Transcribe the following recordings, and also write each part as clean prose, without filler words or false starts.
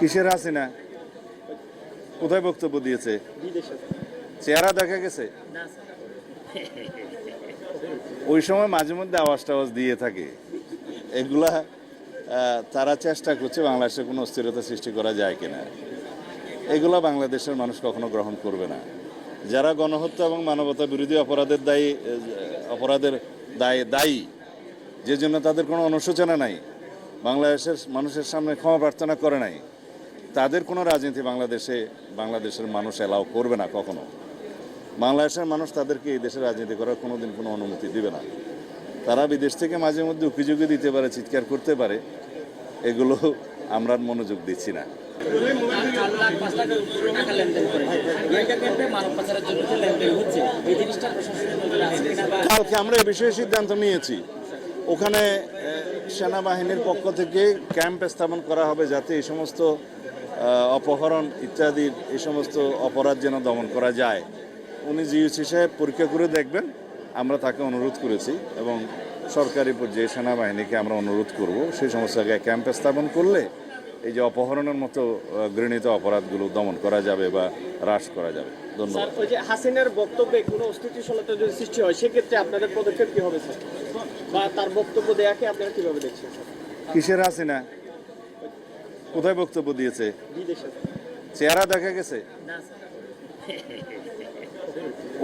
কিসের হাসিনা? কোথায় বক্তব্য দিয়েছে? চেহারা দেখা গেছে? ওই সময় মাঝে মধ্যে আওয়াজ টাওয়াজ দিয়ে থাকে। এগুলা তারা চেষ্টা করছে বাংলাদেশে কোনো অস্থিরতা সৃষ্টি করা যায় কিনা। এগুলা বাংলাদেশের মানুষ কখনো গ্রহণ করবে না। যারা গণহত্যা এবং মানবতা বিরোধী অপরাধের দায়ী, যে জন্য তাদের কোনো অনুশোচনা নাই, বাংলাদেশের মানুষের সামনে ক্ষমা প্রার্থনা করে নাই, তাদের কোনো রাজনীতি বাংলাদেশের মানুষ এলাও করবে না কখনো। বাংলাদেশের মানুষ তাদেরকে এই দেশে রাজনীতি করার কোনোদিন কোনো অনুমতি দিবে না। তারা বিদেশ থেকে মাঝে মধ্যে উকিঝুঁকি দিতে পারে, চিৎকার করতে পারে, এগুলো আমরা মনোযোগ দিচ্ছি না। কালকে আমরা এ বিষয়ে সিদ্ধান্ত নিয়েছি। ওখানে সেনাবাহিনীর পক্ষ থেকে ক্যাম্প স্থাপন করা হবে, যাতে এই সমস্ত অপহরণ ইত্যাদির এই সমস্ত অপরাধ যেন দমন করা যায়। উনি জিইউসি সাহেব পরীক্ষা করে দেখবেন, আমরা তাকে অনুরোধ করেছি এবং সরকারি পর্যায়ে সেনাবাহিনীকে আমরা অনুরোধ করব সেই সমস্ত জায়গায় ক্যাম্প স্থাপন করলে এই যে অপহরণের মতো ঘৃণিত অপরাধগুলো দমন করা যাবে বা হ্রাস করা যাবে। ধন্যবাদ। ওই যে হাসিনার বক্তব্যে কোনো অস্থিতিশীলতা যদি সৃষ্টি হয়, সেক্ষেত্রে আপনাদের পদক্ষেপ কি হবে স্যার, বা তার বক্তব্য দেয়াকে আপনারা কিভাবে দেখছেন? কিসের হাসিনা? কোথায় বক্তব্য দিয়েছে? চেহারা দেখা গেছে?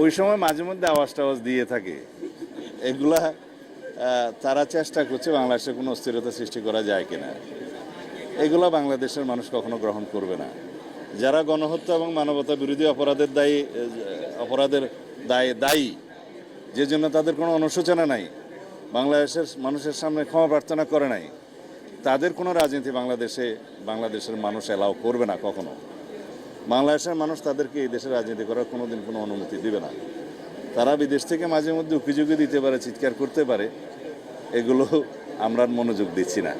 ওই সময় মাঝে মধ্যে আওয়াজ টাওয়াজ দিয়ে থাকে। এগুলা তারা চেষ্টা করছে বাংলাদেশে কোনো অস্থিরতা সৃষ্টি করা যায় কিনা। এগুলো বাংলাদেশের মানুষ কখনো গ্রহণ করবে না। যারা গণহত্যা এবং মানবতা বিরোধী অপরাধের দায়ী, যে জন্য তাদের কোনো অনুশোচনা নাই, বাংলাদেশের মানুষের সামনে ক্ষমা প্রার্থনা করে নাই, তাদের কোনো রাজনীতি বাংলাদেশের মানুষ এলাও করবে না কখনো। বাংলাদেশের মানুষ তাদেরকে এই দেশে রাজনীতি করার কোনোদিন কোনো অনুমতি দিবে না। তারা বিদেশ থেকে মাঝে মধ্যে উকিঝুঁকি দিতে পারে, চিৎকার করতে পারে, এগুলো আমরা মনোযোগ দিচ্ছি না।